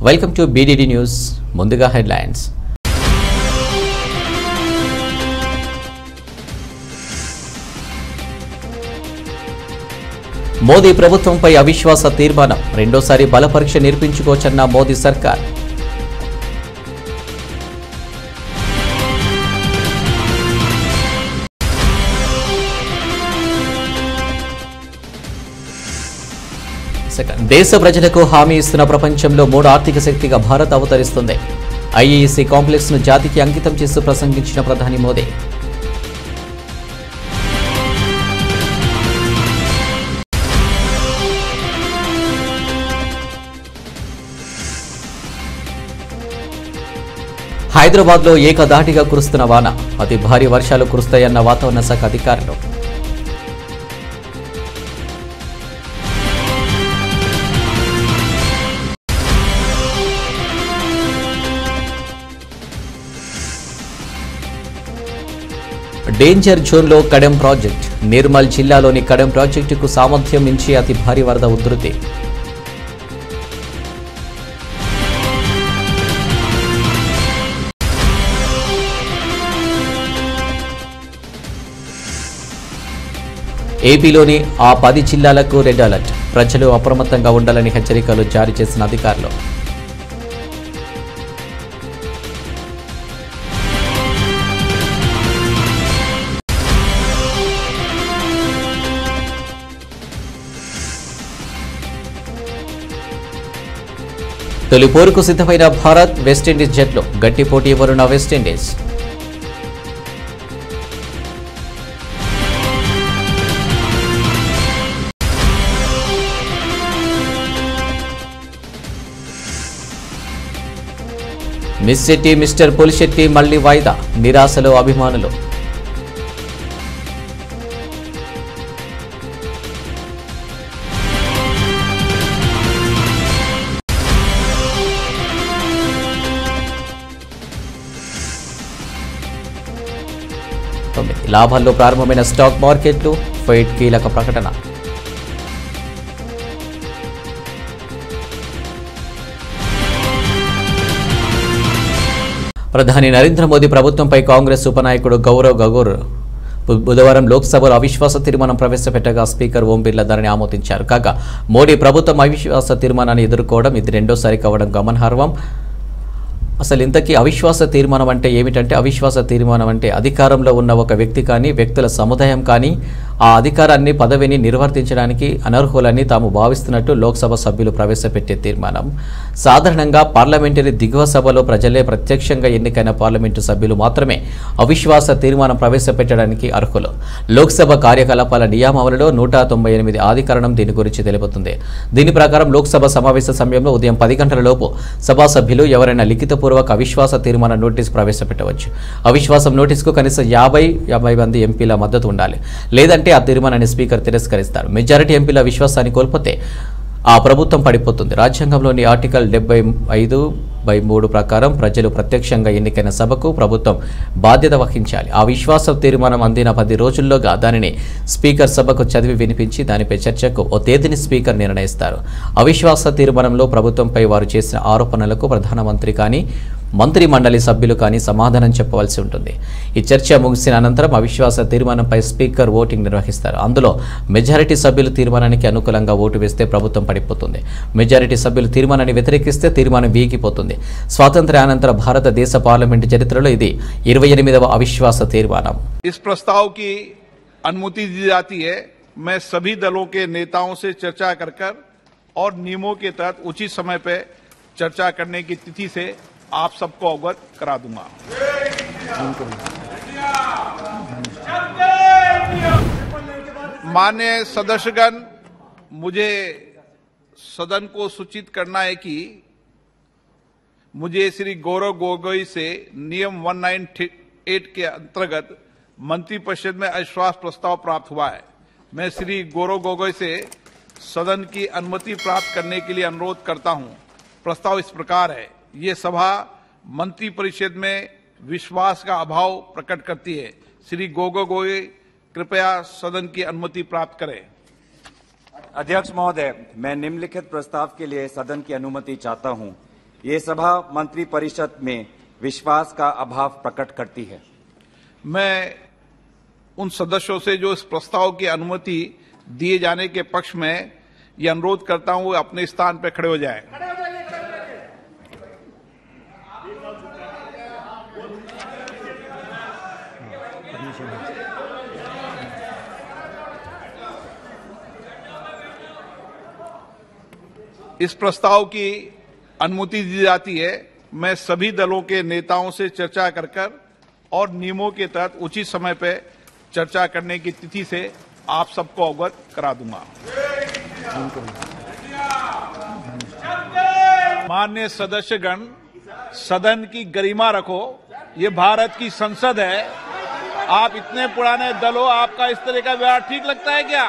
Welcome to BDD news. ముందుగా headlines. Modi ప్రభుత్వంపై అవిశ్వాస తీర్మానం, రెండోసారి బలపరీక్ష నిర్పించుకోవచ్చన్న మోదీ సర్కార్. దేశ ప్రజలకు హామీ ఇస్తున్న ప్రపంచంలో మూడో ఆర్థిక శక్తిగా భారత్ అవతరిస్తుంది. ఐఈసీ కాంప్లెక్స్ ను జాతికి అంకితం చేస్తూ ప్రసంగించిన ప్రధాని మోదీ. హైదరాబాద్ లో ఏకధాటిగా కురుస్తున్న వాన, అతి భారీ వర్షాలు కురుస్తాయన్న వాతావరణ శాఖ అధికారులు. డేంజర్ జోన్లో కడెం ప్రాజెక్ట్, నిర్మల్ జిల్లాలోని కడెం ప్రాజెక్టుకు సామర్థ్యం మించి అతి భారీ వరద ఉధృతి. ఏపీలోని ఆ 10 జిల్లాలకు రెడ్ అలర్ట్, ప్రజలు అప్రమత్తంగా ఉండాలని హెచ్చరికలు జారీ చేసిన అధికారులు. తొలి పోరుకు సిద్ధమైన భారత్ వెస్టిండీస్ జట్లు, గట్టి పోటీ ఇవ్వనున్న West Indies. Miss Shetty Mister Polishetty మళ్లీ వాయిదా, నిరాశలో అభిమానులు. లాభాల్లో ప్రారంభమైన స్టాక్ మార్కెట్లు, ఫెడ్ కీలక ప్రకటన. ప్రధాని నరేంద్ర మోదీ ప్రభుత్వంపై కాంగ్రెస్ ఉపనాయకుడు గౌరవ్ గగోర్ బుధవారం లోక్సభలో అవిశ్వాస తీర్మానం ప్రవేశపెట్టగా స్పీకర్ ఓం బిర్లా దానిని ఆమోదించారు. కాగా మోడీ ప్రభుత్వం అవిశ్వాస తీర్మానాన్ని ఎదుర్కోవడం ఇది రెండోసారి కావడం గమనార్హం. అసలు ఇంతకీ అవిశ్వాస తీర్మానం అంటే ఏమిటంటే, అవిశ్వాస తీర్మానం అంటే అధికారంలో ఉన్న ఒక వ్యక్తి కానీ వ్యక్తుల సముదాయం కానీ ఆ అధికారాన్ని పదవిని నిర్వర్తించడానికి అనర్హులని తాము భావిస్తున్నట్టు లోక్సభ సభ్యులు ప్రవేశపెట్టే తీర్మానం. సాధారణంగా పార్లమెంటరీ దిగువ సభలో ప్రజలే ప్రత్యక్షంగా ఎన్నికైన పార్లమెంటు సభ్యులు మాత్రమే అవిశ్వాస తీర్మానం ప్రవేశపెట్టడానికి అర్హులు. లోక్సభ కార్యకలాపాల నియామావళిలో 198 అధికరణం దీని గురించి తెలుపుతుంది. దీని ప్రకారం లోక్సభ సమావేశ సమయంలో ఉదయం 10 గంటల లోపు సభా సభ్యులు ఎవరైనా లిఖితపూర్వక అవిశ్వాస తీర్మాన నోటీసు ప్రవేశపెట్టవచ్చు. అవిశ్వాసం నోటీసుకు కనీసం 50 మంది ఎంపీల మద్దతు ఉండాలి. లేదంటే ఆ తీర్మానాన్ని స్పీకర్ తిరస్కరిస్తారు. మెజారిటీ ఎంపీల విశ్వాసాన్ని కోల్పోతే ఆ ప్రభుత్వం పడిపోతుంది. రాజ్యాంగంలోని ఆర్టికల్ 75/3 ప్రకారం ప్రజలు ప్రత్యక్షంగా ఎన్నికైన సభకు ప్రభుత్వం బాధ్యత వహించాలి. ఆ విశ్వాస తీర్మానం అందిన 10 రోజుల్లోగా దానిని స్పీకర్ సభకు చదివి వినిపించి దానిపై చర్చకు ఓ తేదీని స్పీకర్ నిర్ణయిస్తారు. అవిశ్వాస తీర్మానంలో ప్రభుత్వంపై వారు చేసిన ఆరోపణలకు ప్రధానమంత్రి కానీ మంత్రి మండలి సభ్యులు కానీ సమాధానం చెప్పవలసి ఉంటుంది. ఈ చర్చ ముగిసిన అనంతరం అవిశ్వాస తీర్మానంపై స్పీకర్ ఓటింగ్ నిర్వహిస్తారు. అందులో మెజారిటీ సభ్యులు తీర్మానానికి అనుకూలంగా ఓటు వేస్తే ప్రభుత్వం పడిపోతుంది. మెజారిటీ సభ్యులు తీర్మానాన్ని వ్యతిరేకిస్తే తీర్మానం వీగిపోతుంది. స్వాతంత్ర్యానంతర భారతదేశ పార్లమెంటు చరిత్రలో ఇది 28వ అవిశ్వాస తీర్మానం. इस प्रस्ताव की अनुमति दी जाती है. मैं सभी दलों के नेताओं से चर्चा कर और नियमों के तहत उचित समय पे चर्चा करने की तिथि से आप सबको अवगत करा दूंगा. माननीय सदस्यगण, मुझे सदन को सूचित करना है कि मुझे श्री गौरव गोगोई से नियम 198 के अंतर्गत मंत्रिपरिषद में अविश्वास प्रस्ताव प्राप्त हुआ है. मैं श्री गौरव गोगोई से सदन की अनुमति प्राप्त करने के लिए अनुरोध करता हूं. प्रस्ताव इस प्रकार है. ये सभा मंत्रिपरिषद में विश्वास का अभाव प्रकट करती है. श्री गोगोई कृपया सदन की अनुमति प्राप्त करें. अध्यक्ष महोदय, मैं निम्नलिखित प्रस्ताव के लिए सदन की अनुमति चाहता हूं. ये सभा मंत्रिपरिषद में विश्वास का अभाव प्रकट करती है। मैं उन सदस्यों से जो इस प्रस्ताव की अनुमति दिए जाने के पक्ष में ये अनुरोध करता हूं वो अपने स्थान पर खड़े हो जाएं। इस प्रस्ताव की अनुमति दी जाती है। मैं सभी दलों के नेताओं से चर्चा कर और नियमों के तहत उचित समय पर चर्चा करने की तिथि से आप सबको अवगत करा दूंगा। माननीय सदस्यगण, सदन की गरिमा रखो। ये भारत की संसद है। आप इतने पुराने दल हो, आपका इस तरह का व्यवहार ठीक लगता है क्या?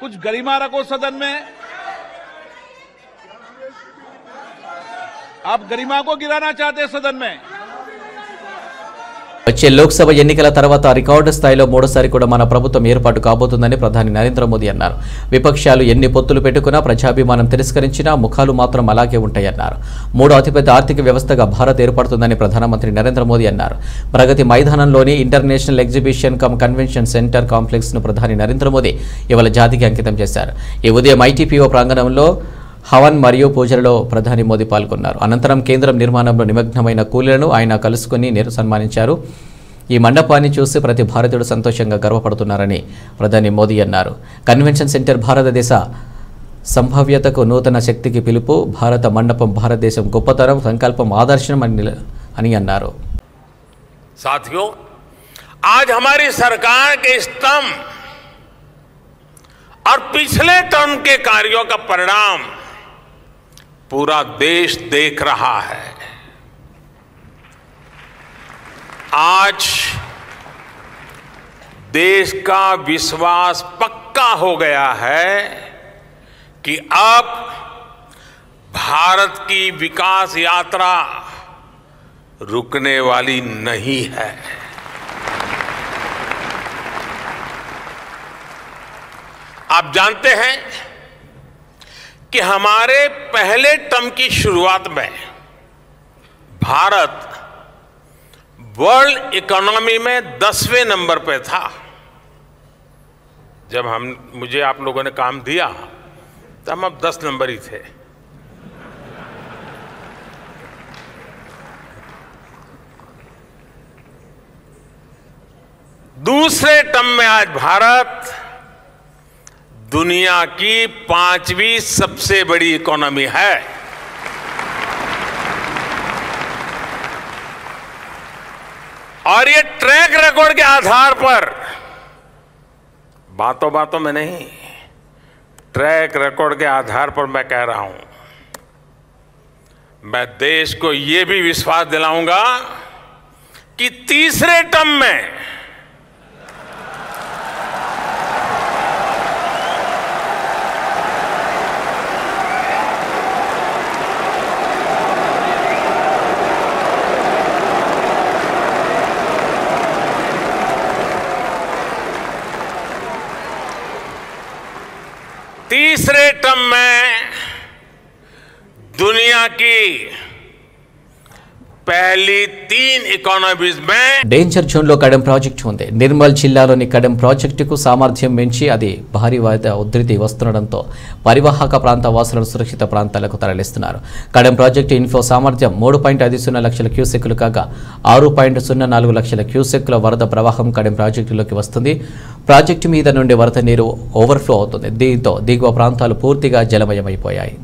कुछ गरिमा रखो सदन में। आप गरिमा को गिराना चाहते हैं सदन में। వచ్చే లోక్సభ ఎన్నికల తర్వాత రికార్డు స్థాయిలో మూడోసారి కూడా మన ప్రభుత్వం ఏర్పాటు కాబోతుందని ప్రధాని నరేంద్ర మోదీ అన్నారు. విపక్షాలు ఎన్ని పొత్తులు పెట్టుకున్నా ప్రజాభిమానం తిరస్కరించినా ముఖాలు మాత్రం అలాగే ఉంటాయన్నారు. మూడో అతిపెద్ద ఆర్థిక వ్యవస్థగా భారత్ ఏర్పడుతుందని ప్రధానమంత్రి నరేంద్ర మోదీ అన్నారు. ప్రగతి మైదానంలోని international exhibition cum convention centre complex ను ప్రధాని నరేంద్ర మోదీ ఇవాళ జాతికి అంకితం చేశారు. ఈ ఉదయం ఐటీపీఓ ప్రాంగణంలో హవన్ మరియు పూజలలో ప్రధాని మోదీ పాల్గొన్నారు. అనంతరం కేంద్రం నిర్మాణంలో నిమగ్నమైన కూలీలను ఆయన కలుసుకుని సన్మానించారు. ఈ మండపాన్ని చూసి ప్రతి భారతీయుడు సంతోషంగా గర్వపడుతున్నారని ప్రధాని మోదీ అన్నారు. కన్వెన్షన్ సెంటర్ భారతదేశ సంభావ్యతకు నూతన శక్తికి పిలుపు. భారత మండపం భారతదేశం గొప్పతనం, సంకల్పం, ఆదర్శం అని అన్నారు. साथियों, आज हमारी सरकार के स्तंभ और पिछले टर्म के कार्यों का परिणाम पूरा देश देख रहा है। आज देश का विश्वास पक्का हो गया है कि अब भारत की विकास यात्रा रुकने वाली नहीं है। आप जानते हैं कि हमारे पहले टर्म की शुरुआत में भारत वर्ल्ड इकोनॉमी में 10वें नंबर पे था। जब मुझे आप लोगों ने काम दिया तो हम अब 10 नंबर ही थे। दूसरे टर्म में आज भारत दुनिया की 5वीं सबसे बड़ी इकोनॉमी है। और ये ट्रैक रिकॉर्ड के आधार पर, बातों बातों में नहीं, ट्रैक रिकॉर्ड के आधार पर मैं कह रहा हूं, मैं देश को ये भी विश्वास दिलाऊंगा कि तीसरे टर्म में दुनिया की पहली 3 इकोनॉमीज में డేంజర్ జోన్లో కడెం ప్రాజెక్టు ఉంది. నిర్మల్ జిల్లాలోని కడెం ప్రాజెక్టుకు సామర్థ్యం మించి అది భారీ వరద ఉధృతి వస్తుండటంతో పరివాహక ప్రాంత వాసులను సురక్షిత ప్రాంతాలకు తరలిస్తున్నారు. కడెం ప్రాజెక్టు ఇన్ఫ్లో సామర్థ్యం 3.50 లక్షల క్యూసెక్కులు కాగా 6.04 లక్షల క్యూసెక్కుల వరద ప్రవాహం కడెం ప్రాజెక్టులోకి వస్తుంది. ప్రాజెక్టు మీద నుండి వరద నీరు ఓవర్ఫ్లో అవుతుంది. దీంతో దిగువ ప్రాంతాలు పూర్తిగా జలమయమైపోయాయి.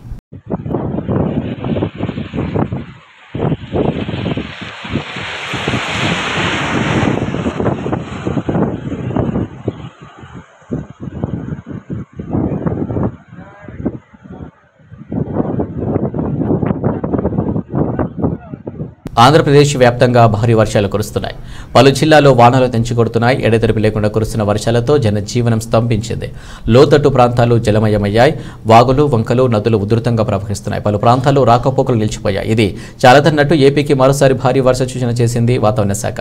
ఆంధ్రప్రదేశ్ వ్యాప్తంగా భారీ వర్షాలు కురుస్తున్నాయి. పలు జిల్లాల్లో వానలు తెంచుకొడుతున్నాయి. ఎడతెరిపి లేకుండా కురుస్తున్న వర్షాలతో జనజీవనం స్తంభించింది. లోతట్టు ప్రాంతాలు జలమయమయ్యాయి. వాగులు, వంకలు, నదులు ఉధృతంగా ప్రవహిస్తున్నాయి. పలు ప్రాంతాల్లో రాకపోకలు నిలిచిపోయాయి. ఇది చాలదన్నట్టు ఏపీకి మరోసారి భారీ వర్ష సూచన చేసింది వాతావరణ శాఖ.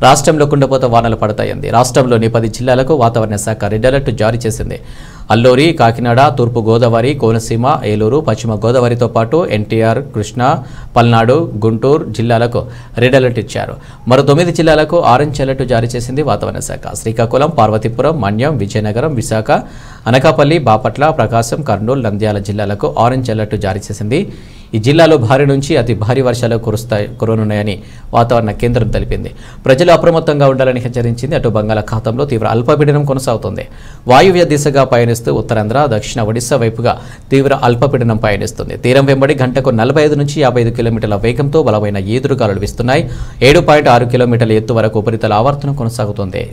రాష్ట్రంలో కుండపోత వానలు పడతాయంది. రాష్ట్రంలోని 10 జిల్లాలకు వాతావరణ శాఖ రెడ్ అలర్ట్ జారీ చేసింది. అల్లూరి, కాకినాడ, తూర్పు గోదావరి, కోనసీమ, ఏలూరు, పశ్చిమ గోదావరితో పాటు ఎన్టీఆర్, కృష్ణా, పల్నాడు, గుంటూరు జిల్లాలకు రెడ్ అలర్ట్ ఇచ్చారు. మరో 9 జిల్లాలకు ఆరెంజ్ అలర్ట్ జారీ చేసింది వాతావరణ శాఖ. శ్రీకాకుళం, పార్వతీపురం, మన్యం, విజయనగరం, విశాఖ, అనకాపల్లి, బాపట్ల, ప్రకాశం, కర్నూలు, నంద్యాల జిల్లాలకు ఆరెంజ్ అలర్ట్ జారీ చేసింది. ఈ జిల్లాలో భారీ నుంచి అతి భారీ వర్షాలు కురనున్నాయని వాతావరణ కేంద్రం తెలిపింది. ప్రజలు అప్రమత్తంగా ఉండాలని హెచ్చరించింది. అటు బంగాళాఖాతంలో తీవ్ర అల్పపీడనం కొనసాగుతోంది. వాయువ్య దిశగా పయనిస్తూ ఉత్తరాంధ్ర, దక్షిణ ఒడిశా వైపుగా తీవ్ర అల్పపీడనం పయనిస్తుంది. తీరం వెంబడి గంటకు 45 నుంచి 55 కిలోమీటర్ల వేగంతో బలమైన ఈదురుగాలులు వీస్తున్నాయి. 7.6 కిలోమీటర్ల ఎత్తు వరకు ఉపరితల ఆవర్తనం కొనసాగుతోంది.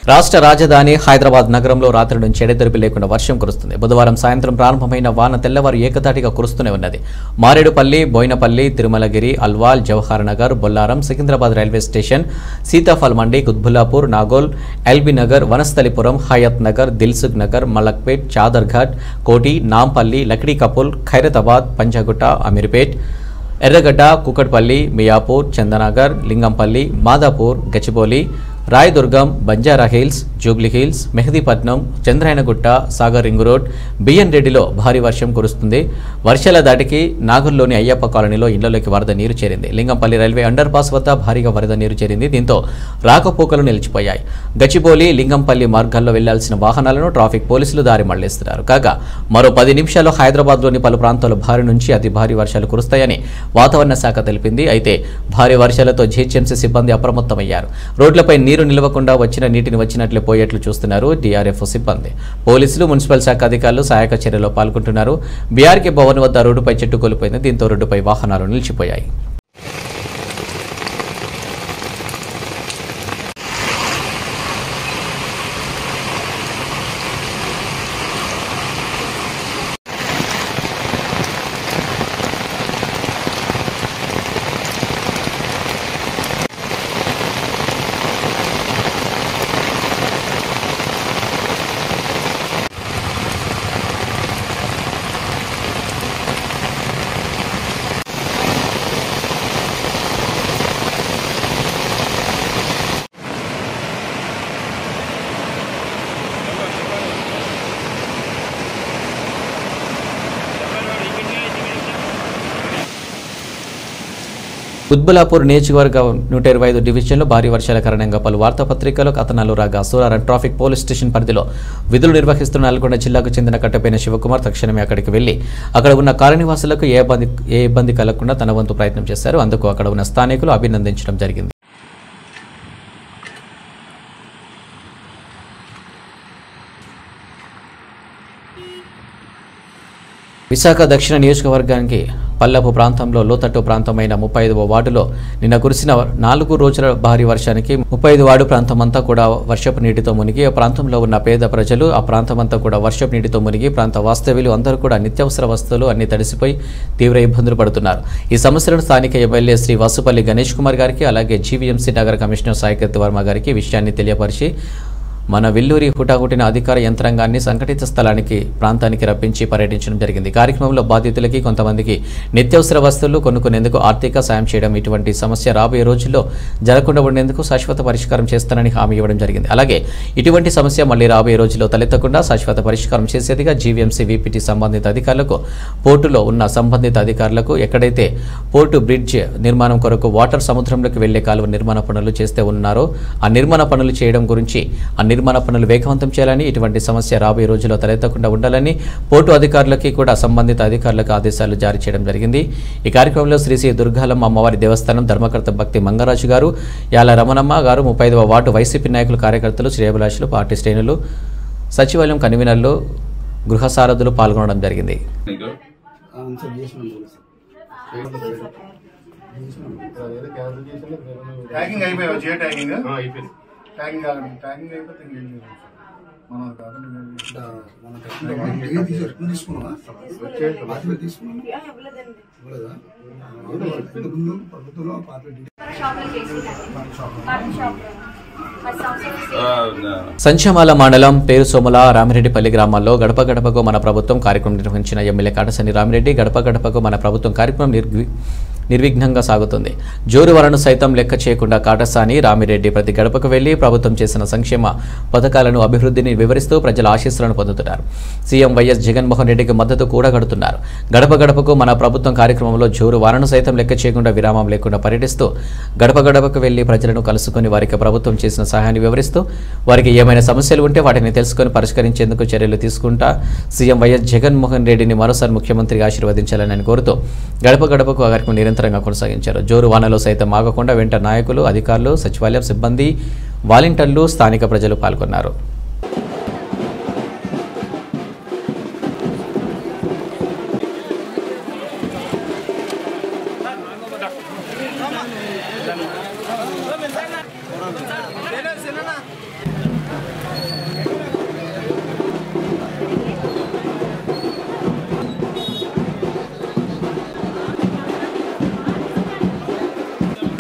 రాష్ట్ర రాజధాని హైదరాబాద్ నగరంలో రాత్రి నుంచి ఎడతెరిపి లేకుండా వర్షం కురుస్తుంది. బుధవారం సాయంత్రం ప్రారంభమైన వాన తెల్లవారు ఏకతాటిగా కురుస్తూనే ఉన్నది. Maredpally, Bowenpally, Tirumalagiri, Alwal, Jawahar Nagar, Bolarum, Secunderabad railway station, Sitaphal Mandi, Quthbullapur, Nagole, LB Nagar, Vanasthalipuram, Hayath Nagar, Dilsukh Nagar, Malakpet, Chaderghat, Koti, Nampally, Lakdi Kapul, Khairatabad, Panjagutta, Ameerpet, Erragadda, Kukatpally, Miyapur, Chandanagar, Lingampally, Madhapur, Gachibowli, Rayadurgam, Banjara Hills, Jubilee Hills, Mehdipatnam, Chandrayangutta, Sagar ring road, BN రెడ్డిలో భారీ వర్షం కురుస్తుంది. వర్షాల దాటికి నాగర్లోని అయ్యప్ప కాలనీలో ఇళ్లలోకి వరద నీరు చేరింది. లింగంపల్లి రైల్వే అండర్ పాస్ వద్ద భారీగా వరద నీరు చేరింది. దీంతో రాకపోకలు నిలిచిపోయాయి. గచ్చిబౌలి, లింగంపల్లి మార్గాల్లో వెళ్లాల్సిన వాహనాలను ట్రాఫిక్ పోలీసులు దారి మళ్లిస్తున్నారు. కాగా మరో 10 నిమిషాల్లో హైదరాబాద్లోని పలు ప్రాంతాల్లో భారీ నుంచి అతి భారీ వర్షాలు కురుస్తాయని వాతావరణ శాఖ తెలిపింది. అయితే భారీ వర్షాలతో జీహెచ్ఎంసీ సిబ్బంది అప్రమత్తమయ్యారు. రోడ్లపై నీరు నిలవకుండా వచ్చిన నీటిని వచ్చినట్లు పోయేట్లు చూస్తున్నారు డిఆర్ఎఫ్ సిబ్బంది. పోలీసులు, మున్సిపల్ శాఖ అధికారులు సహాయక చర్యలో పాల్గొంటున్నారు. బీఆర్కే భవన్ వద్ద రోడ్డుపై చెట్టు కోల్పోయింది. దీంతో రోడ్డుపై వాహనాలు నిలిచిపోయాయి. కుత్బుల్లాపూర్ నియోజకవర్గం 125 డివిజన్లో భారీ వర్షాల కారణంగా పలు వార్తాపత్రికలు కథనాలు రాగా సూరారం ట్రాఫిక్ పోలీస్ స్టేషన్ పరిధిలో విధులు నిర్వహిస్తున్న నల్గొండ జిల్లాకు చెందిన కట్టపైన శివకుమార్ తక్షణమే అక్కడికి వెళ్లి అక్కడ ఉన్న కాలనీవాసులకు ఏ ఇబ్బంది కలగకుండా తన వంతు ప్రయత్నం చేశారు. అందుకు అక్కడ ఉన్న స్థానికులు అభినందించడం జరిగింది. విశాఖ దక్షిణ నియోజకవర్గానికి పల్లపు ప్రాంతంలో లోతట్టు ప్రాంతమైన 35వ వార్డులో నిన్న కురిసిన 4 రోజుల భారీ వర్షానికి 35 వార్డు ప్రాంతమంతా కూడా వర్షపు నీటితో మునిగి ఆ ప్రాంతంలో ఉన్న పేద ప్రజలు ఆ ప్రాంతమంతా కూడా వర్షపు నీటితో మునిగి ప్రాంత వాస్తవ్యులు అందరూ కూడా నిత్యావసర వస్తువులు అన్ని తడిసిపోయి తీవ్ర ఇబ్బందులు పడుతున్నారు. ఈ సమస్యలను స్థానిక ఎమ్మెల్యే శ్రీ వాసుపల్లి గణేష్ కుమార్ గారికి అలాగే జీవీఎంసీ నగర కమిషనర్ సాయికత్ వర్మ గారికి విషయాన్ని తెలియపరిచి మన విల్లూరి హుటాహుటిన అధికార యంత్రాంగాన్ని సంఘటిత స్థలానికి ప్రాంతానికి రప్పించి పర్యటించడం జరిగింది. కార్యక్రమంలో బాధితులకి కొంతమందికి నిత్యావసర వస్తువులు కొనుక్కునేందుకు ఆర్థిక సాయం చేయడం, ఇటువంటి సమస్య రాబోయే రోజుల్లో జరగకుండా ఉండేందుకు శాశ్వత పరిష్కారం చేస్తానని హామీ ఇవ్వడం జరిగింది. అలాగే ఇటువంటి సమస్య మళ్లీ రాబోయే రోజుల్లో తలెత్తకుండా శాశ్వత పరిష్కారం చేసేదిగా జీవీఎంసీ వీపీటీ సంబంధిత అధికారులకు, పోర్టులో ఉన్న సంబంధిత అధికారులకు ఎక్కడైతే పోర్టు బ్రిడ్జ్ నిర్మాణం కొరకు వాటర్ సముద్రంలోకి వెళ్లే కాలువ నిర్మాణ పనులు చేస్తే ఉన్నారో ఆ నిర్మాణ పనులు చేయడం గురించి నిర్మాణ పనులు వేగవంతం చేయాలని, ఇటువంటి సమస్య రాబోయే రోజుల్లో తలెత్తకుండా ఉండాలని పోర్టు అధికారులకి కూడా సంబంధిత అధికారులకు ఆదేశాలు జారీ చేయడం జరిగింది. ఈ కార్యక్రమంలో శ్రీ శ్రీ దుర్గాలమ్మ అమ్మవారి దేవస్థానం ధర్మకర్త భక్తి మంగరాజు గారు, యాల రమణమ్మ గారు, 35వ వార్డు వైసీపీ నాయకులు, కార్యకర్తలు, శ్రేయభిలాషులు, పార్టీ శ్రేణులు, సచివాలయం కన్వీనర్లు, గృహ సారథులు పాల్గొనడం జరిగింది. ట్యాగింగ్ అయిపోయావు, జియో ట్యాగింగ్ అయిపోయింది. ట్యాగింగ్ కాదండి, ట్యాగింగ్ అయిపోతే మనం సంచమాల మండలం పేరుసోమల రామిరెడ్డిపల్లి గ్రామాల్లో గడప గడపకు మన ప్రభుత్వం కార్యక్రమం నిర్వహించిన ఎమ్మెల్యే కాటసాని రామిరెడ్డి గడప గడపకు మన ప్రభుత్వం కార్యక్రమం నిర్విఘ్నంగా సాగుతుంది. జోరు వలను సైతం లెక్క చేయకుండా కాటసాని రామిరెడ్డి ప్రతి గడపకు వెళ్లి ప్రభుత్వం చేసిన సంక్షేమ పథకాలను అభివృద్ధిని వివరిస్తూ ప్రజల ఆశీస్సులను పొందుతున్నారు. సీఎం వైఎస్ జగన్మోహన్ రెడ్డికి మద్దతు కూడగడుతున్నారు. గడప గడపకు మన ప్రభుత్వం కార్యక్రమంలో జోరు వారను సైతం లెక్క చేయకుండా విరామం లేకుండా పర్యటిస్తూ గడప గడపకు వెళ్లి ప్రజలను కలుసుకుని వారికి ప్రభుత్వం చేసిన సహాయాన్ని వివరిస్తూ వారికి ఏమైనా సమస్యలు ఉంటే వాటిని తెలుసుకుని పరిష్కరించేందుకు చర్యలు తీసుకుంటా సీఎం వైఎస్ జగన్మోహన్ రెడ్డిని మరోసారి ముఖ్యమంత్రిగా ఆశీర్వదించాలని కోరుతూ గడప గడపకు కార్యక్రమం నిరంతరంగా కొనసాగించారు. జోరు వానలో సైతం ఆగకుండా వెంట నాయకులు, అధికారులు, సచివాలయం సిబ్బంది, వాలంటీర్లు, స్థానిక ప్రజలు పాల్గొన్నారు.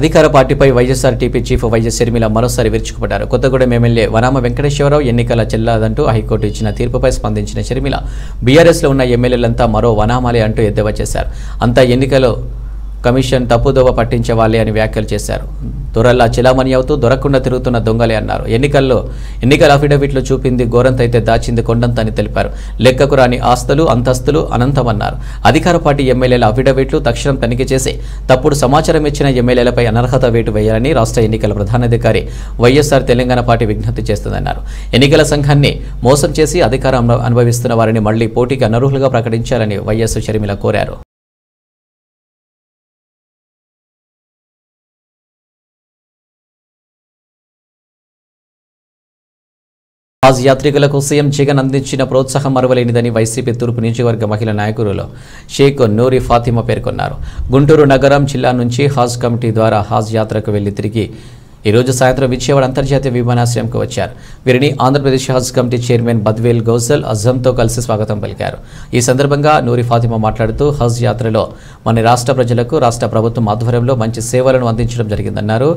అధికార పార్టీపై వైఎస్ఆర్టీపీ చీఫ్ వైఎస్ షర్మిల మరోసారి విరుచుకుపడ్డారు. కొత్తగూడెం ఎమ్మెల్యే వనామ వెంకటేశ్వరరావు ఎన్నికల చెల్లాదంటూ హైకోర్టు ఇచ్చిన తీర్పుపై స్పందించిన షర్మిల బీఆర్ఎస్లో ఉన్న ఎమ్మెల్యేలంతా మరో వనామాలే అంటూ ఎద్దేవా చేశారు. అంతా ఎన్నికలు కమిషన్ తప్పుదోవ పట్టించే వాళ్ళే అని వ్యాఖ్యలు చేశారు. దొరల్లా చిలామణి అవుతూ దొరకకుండా తిరుగుతున్న దొంగలే అన్నారు. ఎన్నికల అఫిడవిట్లు చూపింది గోరంతైతే దాచింది కొండంత అని తెలిపారు. లెక్కకు రాని ఆస్తులు, అంతస్తులు అనంతమన్నారు. అధికార పార్టీ ఎమ్మెల్యేల అఫిడవిట్లు తక్షణం తనిఖీ చేసి తప్పుడు సమాచారం ఇచ్చిన ఎమ్మెల్యేలపై అనర్హత వేటు వేయాలని రాష్ట్ర ఎన్నికల ప్రధానాధికారి వైఎస్ఆర్ తెలంగాణ పార్టీ విజ్ఞప్తి చేస్తుందన్నారు. ఎన్నికల సంఘాన్ని మోసం చేసి అధికారం అనుభవిస్తున్న వారిని మళ్లీ పోటీకి అనర్హులుగా ప్రకటించాలని వైఎస్ షర్మిల కోరారు. హజ్ యాత్రికులకు సీఎం జగన్ అందించిన ప్రోత్సాహం మరువలేనిదని వైసీపీ తూర్పు నియోజకవర్గ మహిళా నాయకులు షేక్ నూరి ఫాతిమా పేర్కొన్నారు. గుంటూరు నగరం జిల్లా నుంచి హజ్ కమిటీ ద్వారా హజ్ యాత్రకు వెళ్లి తిరిగి ఈరోజు సాయంత్రం విజయవాడ అంతర్జాతీయ విమానాశ్రయంకు వచ్చారు. వీరిని ఆంధ్రప్రదేశ్ హజ్ కమిటీ చైర్మన్ బద్వేల్ గౌసల్ అజంతో కలిసి స్వాగతం పలికారు. ఈ సందర్భంగా నూరి ఫాతిమా మాట్లాడుతూ హజ్ యాత్రలో మన రాష్ట్ర ప్రజలకు రాష్ట్ర ప్రభుత్వం ఆధ్వర్యంలో మంచి సేవలను అందించడం జరిగిందన్నారు.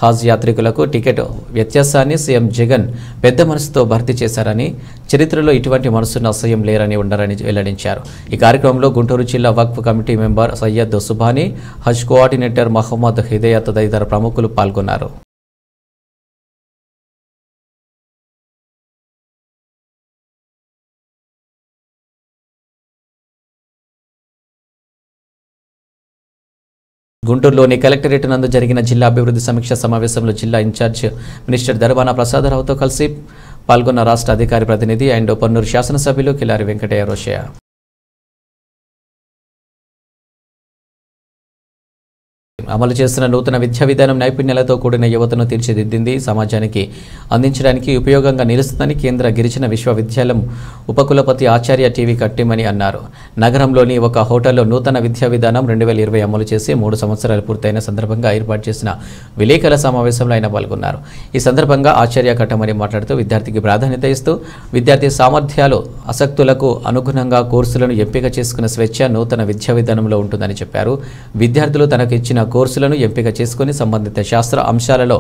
హజ్ యాత్రికులకు టికెట్ వ్యత్యాసాన్ని సీఎం జగన్ పెద్ద మనసుతో భర్తీ చేశారని, చరిత్రలో ఇటువంటి మనసున్న సీఎం లేరని ఉండారని వెల్లడించారు. ఈ కార్యక్రమంలో గుంటూరు జిల్లా వక్ఫ్ కమిటీ మెంబర్ సయ్యద్ సుబానీ, హజ్ కోఆర్డినేటర్ మహమ్మద్ హిదయత్ తదితర ప్రముఖులు పాల్గొన్నారు. గుంటూరులోని కలెక్టరేట్ నందు జరిగిన జిల్లా అభివృద్ధి సమీక్ష సమావేశంలో జిల్లా ఇన్ఛార్జ్ మినిస్టర్ దర్బాన ప్రసాదరావుతో కలిసి పాల్గొన్న రాష్ట్ర అధికారి ప్రతినిధి అండ్ పొన్నూరు శాసనసభ్యులు కిలారి వెంకటయ్య రోషయ్య. అమలు చేస్తున్న నూతన విద్యా విధానం నైపుణ్యాలతో కూడిన యువతను తీర్చిదిద్దింది, సమాజానికి అందించడానికి ఉపయోగంగా నిలుస్తుందని కేంద్ర గిరిజన విశ్వవిద్యాలయం ఉపకులపతి ఆచార్య టీవీ కట్టిమని అన్నారు. నగరంలోని ఒక హోటల్లో నూతన విద్యా విధానం 2020 అమలు చేసి 3 సంవత్సరాలు పూర్తయిన సందర్భంగా ఏర్పాటు చేసిన విలేకరుల సమావేశంలో ఆయన పాల్గొన్నారు. ఈ సందర్భంగా ఆచార్య కట్టమని మాట్లాడుతూ విద్యార్థికి ప్రాధాన్యత ఇస్తూ విద్యార్థి సామర్థ్యాలు, ఆసక్తులకు అనుగుణంగా కోర్సులను ఎంపిక చేసుకునే స్వేచ్ఛ నూతన విద్యా విధానంలో ఉంటుందని చెప్పారు. విద్యార్థులు తనకు ఇచ్చిన కోర్సులను ఎంపిక చేసుకుని సంబంధిత శాస్త్ర అంశాలలో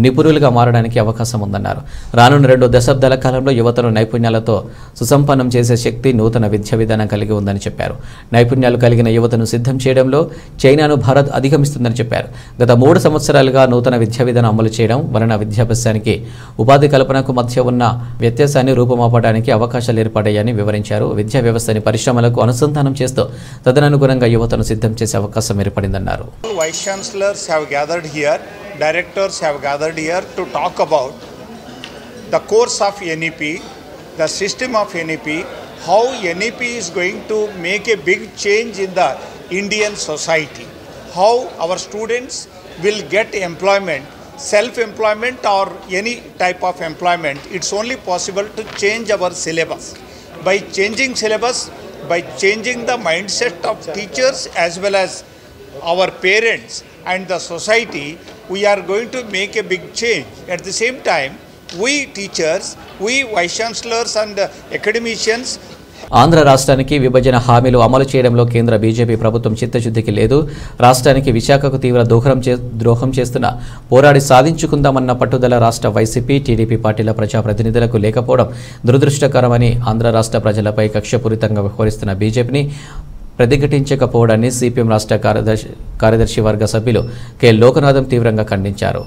నిపుణులుగా మారడానికి అవకాశం ఉందన్నారు. రానున్న 2 దశాబ్దాల కాలంలో యువతను నైపుణ్యాలతో సుసంపన్నం చేసే శక్తి నూతన విద్యా విధానం కలిగి ఉందని చెప్పారు. నైపుణ్యాలు కలిగిన యువతను సిద్ధం చేయడంలో చైనాను భారత్ అధిగమిస్తుందని చెప్పారు. గత 3 సంవత్సరాలుగా నూతన విద్యా విధానం అమలు చేయడం వలన విద్యాభ్యాసానికి ఉపాధి కల్పనకు మధ్య ఉన్న వ్యత్యాసాన్ని రూపుమాపడానికి అవకాశాలు ఏర్పడ్డాయని వివరించారు. విద్యా వ్యవస్థని పరిశ్రమలకు అనుసంధానం చేస్తూ తదనుగుణంగా యువతను సిద్ధం చేసే అవకాశం ఏర్పడిందన్నారు. Vice Chancellors have gathered here, directors have gathered here to talk about the course of NEP, the system of NEP, how NEP is going to make a big change in the Indian society, how our students will get employment, self-employment or any type of employment. It's only possible to change our syllabus. By changing syllabus, by changing the mindset of teachers as well as our parents and the society, we are going to make a big change. At the same time, we teachers, we vice chancellors and academicians. Andhra రాష్ట్రానికి విభజన హామీలు అమలు చేయడంలో కేంద్ర BJP ప్రభుత్వం చిత్తశుద్ధికి లేదు. రాష్ట్రానికి విశాఖకు తీవ్ర ద్రోహం చేస్తున్న పోరాడి సాధించుకుందామన్న పట్టుదల రాష్ట్ర వైసీపీ, టీడీపీ పార్టీల ప్రజాప్రతినిధులకు లేకపోవడం దురదృష్టకరమని, ఆంధ్ర రాష్ట్ర ప్రజలపై కక్షపూరితంగా వ్యవహరిస్తున్న బీజేపీని ప్రతిఘటించకపోవడాన్ని సిపిఎం రాష్ట్ర కార్యదర్శి వర్గ సభ్యులు కె లోకనాథం తీవ్రంగా ఖండించారు.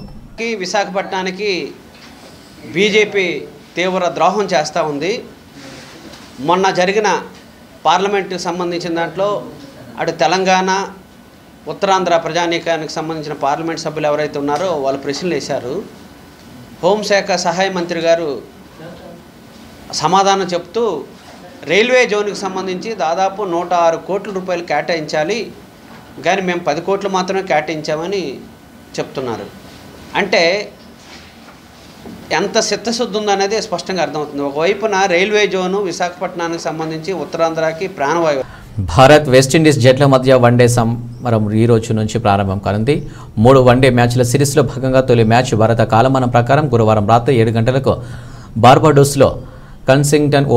విశాఖపట్నానికి బీజేపీ తీవ్ర ద్రోహం చేస్తూ ఉంది. మొన్న జరిగిన పార్లమెంటుకి సంబంధించిన దాంట్లో అటు తెలంగాణ, ఉత్తరాంధ్ర ప్రజానీకానికి సంబంధించిన పార్లమెంట్ సభ్యులు ఎవరైతే ఉన్నారో వాళ్ళు ప్రశ్నలు వేశారు. హోంశాఖ సహాయ మంత్రి గారు సమాధానం చెప్తూ రైల్వే జోన్కి సంబంధించి దాదాపు 106 కోట్ల రూపాయలు కేటాయించాలి, కానీ మేము 10 కోట్లు మాత్రమే కేటాయించామని చెప్తున్నారు. అంటే ఎంత చిత్తశుద్ధి ఉందనేది స్పష్టంగా అర్థమవుతుంది. ఒకవైపున రైల్వే జోను విశాఖపట్నానికి సంబంధించి ఉత్తరాంధ్రకి ప్రాణవాయువు. భారత్ వెస్టిండీస్ జట్ల మధ్య వన్డే సమరం ఈ రోజు నుంచి ప్రారంభం కానుంది. 3 వన్డే మ్యాచ్ల సిరీస్లో భాగంగా తొలి మ్యాచ్ భారత కాలమానం ప్రకారం గురువారం రాత్రి 7 గంటలకు బార్బడోస్లో కన్సింగ్టన్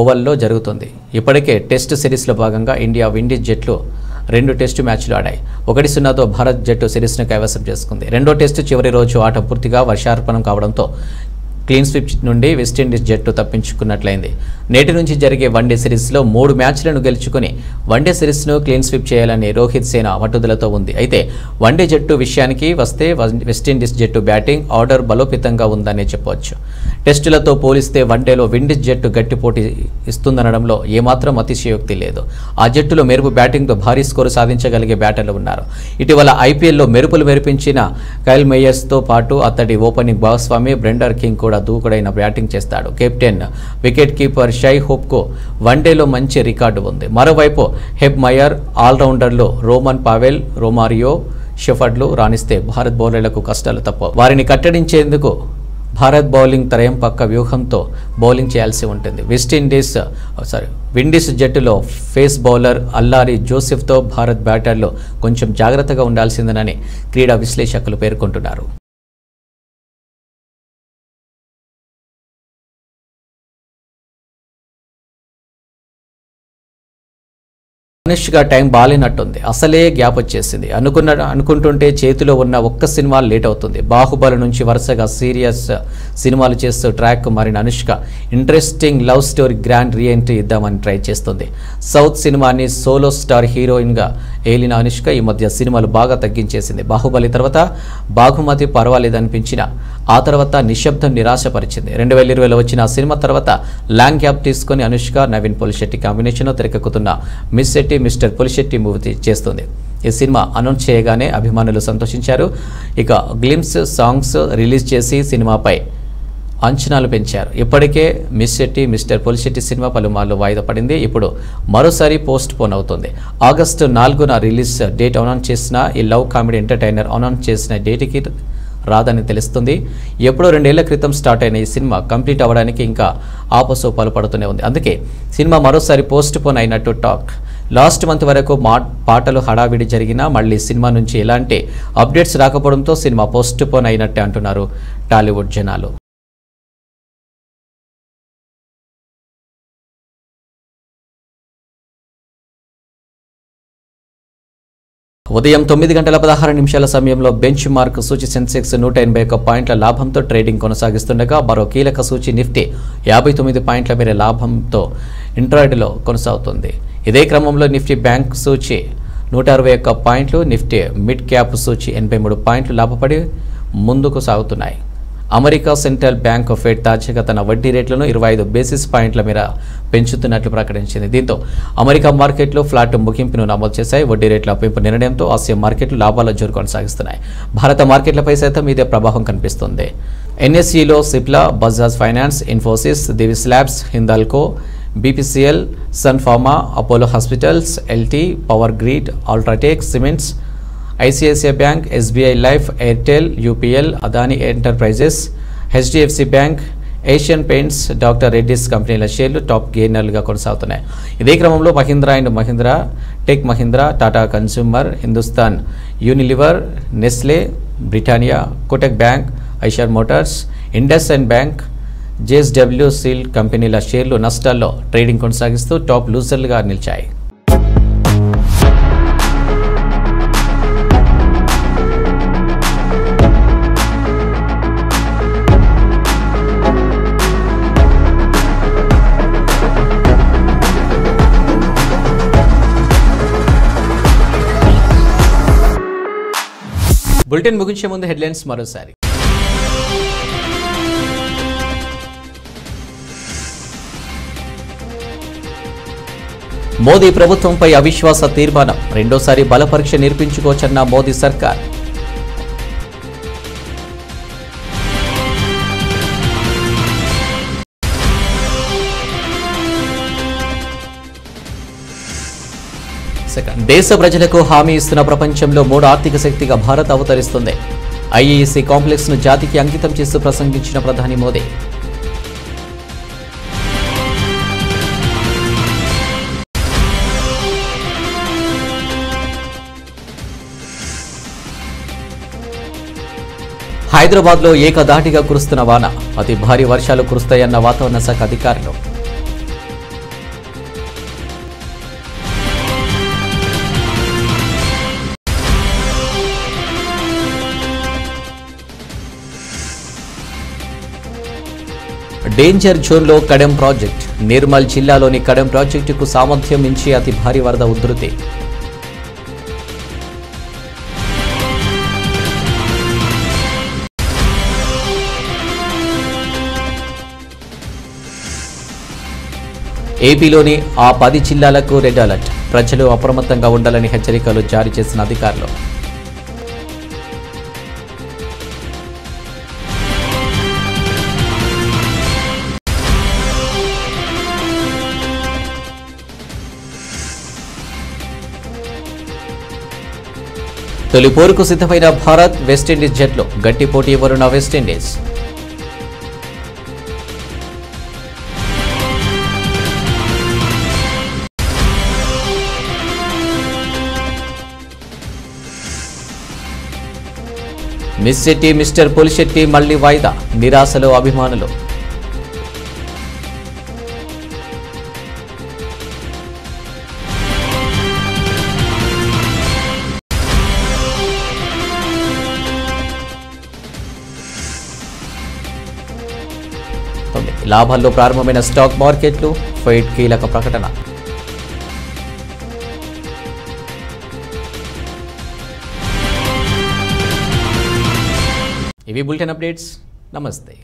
ఓవల్లో జరుగుతుంది. ఇప్పటికే టెస్ట్ సిరీస్లో భాగంగా ఇండియా విండీస్ జట్లు 2 టెస్టు మ్యాచ్లు ఆడాయి. 1-0తో భారత్ జట్టు సిరీస్ను కైవసం చేసుకుంది. రెండో టెస్టు చివరి రోజు ఆట పూర్తిగా వర్షార్పణం కావడంతో క్లీన్ స్వీప్ నుండి వెస్టిండీస్ జట్టు తప్పించుకున్నట్లయింది. నేటి నుంచి జరిగే వన్డే సిరీస్లో 3 మ్యాచ్లను గెలుచుకుని వన్డే సిరీస్ను క్లీన్ స్వీప్ చేయాలని రోహిత్ సేన పట్టుదలతో ఉంది. అయితే వన్డే జట్టు విషయానికి వస్తే వెస్టిండీస్ జట్టు బ్యాటింగ్ ఆర్డర్ బలోపేతంగా ఉందనే చెప్పవచ్చు. టెస్టులతో పోలిస్తే వన్డేలో విండీస్ జట్టు గట్టి పోటీ ఇస్తుందనడంలో ఏమాత్రం అతిశయోక్తి లేదు. ఆ జట్టులో మెరుపు బ్యాటింగ్తో భారీ స్కోరు సాధించగలిగే బ్యాటర్లు ఉన్నారు. ఇటీవల ఐపీఎల్లో మెరుపులు మెరిపించిన కైల్ మేయర్స్తో పాటు అతడి ఓపెనింగ్ భాగస్వామి బ్రెండర్ కింగ్ కూడా దూకుడైన బ్యాటింగ్ చేస్తాడు. కెప్టెన్, వికెట్ కీపర్ షై హోప్కు వన్డేలో మంచి రికార్డు ఉంది. మరోవైపు హెబ్ మయర్, ఆల్రౌండర్లు రోమన్ పావెల్, రొమారియో షెఫర్డ్లు రాణిస్తే భారత్ బౌలర్లకు కష్టాలు తప్పవు. వారిని కట్టడించేందుకు భారత్ బౌలింగ్ త్రయం పక్క వ్యూహంతో బౌలింగ్ చేయాల్సి ఉంటుంది. విండీస్ జట్టులో ఫేస్ బౌలర్ అల్లారి జోసెఫ్తో భారత్ బ్యాటర్లు కొంచెం జాగ్రత్తగా ఉండాల్సిందేనని క్రీడా విశ్లేషకులు పేర్కొంటున్నారు. అనుష్క టైం బాలేనట్టుంది. అసలే గ్యాప్ వచ్చేసింది. అనుకుంటుంటే చేతిలో ఉన్న ఒక్క సినిమా లేట్ అవుతుంది. బాహుబలి నుంచి వరుసగా సీరియస్ సినిమాలు చేస్తూ ట్రాక్ మారిన Anushka interesting love story grand reentry ఇద్దామని ట్రై చేస్తుంది. సౌత్ సినిమాని సోలో స్టార్ హీరోయిన్గా ఏలిన అనుష్క ఈ మధ్య సినిమాలు బాగా తగ్గించేసింది. బాహుబలి తర్వాత బాగుమతి పర్వాలేదనిపించిన ఆ తర్వాత నిశ్శబ్దం నిరాశపరిచింది. 2020లో వచ్చిన ఆ సినిమా తర్వాత లాంగ్ గ్యాప్ తీసుకుని అనుష్క నవీన్ పొలిశెట్టి కాంబినేషన్లో తెరకెక్కుతున్న miss Shetty mister Polishetty movie చేస్తుంది. ఈ సినిమా అనౌన్స్ చేయగానే అభిమానులు సంతోషించారు. ఇక గ్లిమ్స్ సాంగ్స్ రిలీజ్ చేసి సినిమాపై అంచనాలు పెంచారు. ఇప్పటికే miss Shetty mister Polishetty cinema పలుమార్లు వాయిదా పడింది. ఇప్పుడు మరోసారి పోస్ట్ పోన్ అవుతుంది. ఆగస్టు 4న రిలీజ్ డేట్ అనౌన్స్ చేసిన ఈ లవ్ కామెడీ ఎంటర్టైనర్ అనౌన్స్ చేసిన డేట్కి రాదని తెలుస్తుంది. ఎప్పుడో 2 ఏళ్ల క్రితం స్టార్ట్ అయిన ఈ సినిమా కంప్లీట్ అవ్వడానికి ఇంకా ఆపసోపాలు పడుతూనే ఉంది. అందుకే సినిమా మరోసారి పోస్ట్ పోన్ అయినట్టు టాక్. లాస్ట్ మంత్ వరకు పాటలు హడావిడి జరిగినా మళ్ళీ సినిమా నుంచి ఎలాంటి అప్డేట్స్ రాకపోవడంతో సినిమా పోస్ట్ పోన్ అయినట్టే అంటున్నారు టాలీవుడ్ జనాలు. ఉదయం 9:16 సమయంలో బెంచ్ మార్క్ సూచి సెన్సెక్స్ 181 పాయింట్ల లాభంతో ట్రేడింగ్ కొనసాగిస్తుండగా మరో కీలక సూచి నిఫ్టీ 59 పాయింట్ల మేర లాభంతో ఇంట్రాడేలో కొనసాగుతుంది. ఇదే క్రమంలో నిఫ్టీ బ్యాంక్ సూచి 161 పాయింట్లు, నిఫ్టీ మిడ్ క్యాప్ సూచి 83 పాయింట్లు లాభపడి ముందుకు సాగుతున్నాయి. అమెరికా సెంట్రల్ బ్యాంక్ ఫెడ్ తాజాగా తన వడ్డీ రేట్లను 25 బేసిస్ పాయింట్ల మేర పెంచుతున్నట్లు ప్రకటించింది. దీంతో అమెరికా మార్కెట్లు ఫ్లాట్ ముగింపును నమోదు చేశాయి. వడ్డీ రేట్ల పెంపు నిర్ణయంతో ఆసియా మార్కెట్లు లాభాల జోరు కొనసాగిస్తున్నాయి. భారత మార్కెట్లపై సైతం ఇదే ప్రభావం కనిపిస్తుంది. ఎన్ఎస్ఈలో Cipla, Bajaj Finance, Infosys, Divi's Labs, Hindalco, BPCL, Sun Pharma, Apollo Hospitals, LT, Power Grid, UltraTech Cements, ICICI Bank, SBI Life, Airtel, UPL, Adani Enterprises, HDFC Bank, Asian Paints, doctor Reddy's కంపెనీల షేర్లు టాప్ గెయినర్లుగా కొనసాగుతున్నాయి. ఇదే క్రమంలో Mahindra and Mahindra, Tech Mahindra, Tata Consumer, Hindustan Unilever, Nestle, Britannia, Kotak Bank, Eicher Motors, IndusInd Bank, JSW Steel కంపెనీల షేర్లు నష్టాల్లో trading కొనసాగిస్తూ టాప్ లూజర్లుగా నిలిచాయి. బులెటిన్ ముగించే ముందు హెడ్లైన్స్ మరోసారి. మోదీ ప్రభుత్వంపై అవిశ్వాస తీర్మానం, రెండోసారి బలపరీక్ష నిర్పించుకోవచ్చన్న మోదీ సర్కార్. దేశ ప్రజలకు హామీ ఇస్తున్న ప్రపంచంలో 3వ ఆర్థిక శక్తిగా భారత్ అవతరిస్తుంది. ఐఈసీ కాంప్లెక్స్ ను జాతికి అంకితం చేస్తూ ప్రసంగించిన ప్రధాని మోదీ. హైదరాబాద్లో ఏకధాటిగా కురుస్తున్న వాన, అతి భారీ వర్షాలు కురుస్తాయన్న వాతావరణ శాఖ అధికారులు. డేంజర్ జోన్లో కడెం ప్రాజెక్ట్, నిర్మల్ జిల్లాలోని కడెం ప్రాజెక్టుకు సామర్థ్యం మించి అతి భారీ వరద ఉధృతి. ఏపీలోని ఆ 10 జిల్లాలకు రెడ్ అలర్ట్, ప్రజలు అప్రమత్తంగా ఉండాలని హెచ్చరికలు జారీ చేసిన అధికారులు. తొలి పోరుకు సిద్ధమైన భారత్, వెస్టిండీస్ జట్లు గట్టి పోటీ ఇవ్వనున్న West Indies. Miss Shetty, Mister Polishetty మళ్లీ వాయిదా, నిరాశలో అభిమానులు. లాభాల్లో ప్రారంభమైన స్టాక్ మార్కెట్లు, ఫెడ్ కీలక ప్రకటన. ఇవి బులెటిన్ అప్డేట్స్. నమస్తే.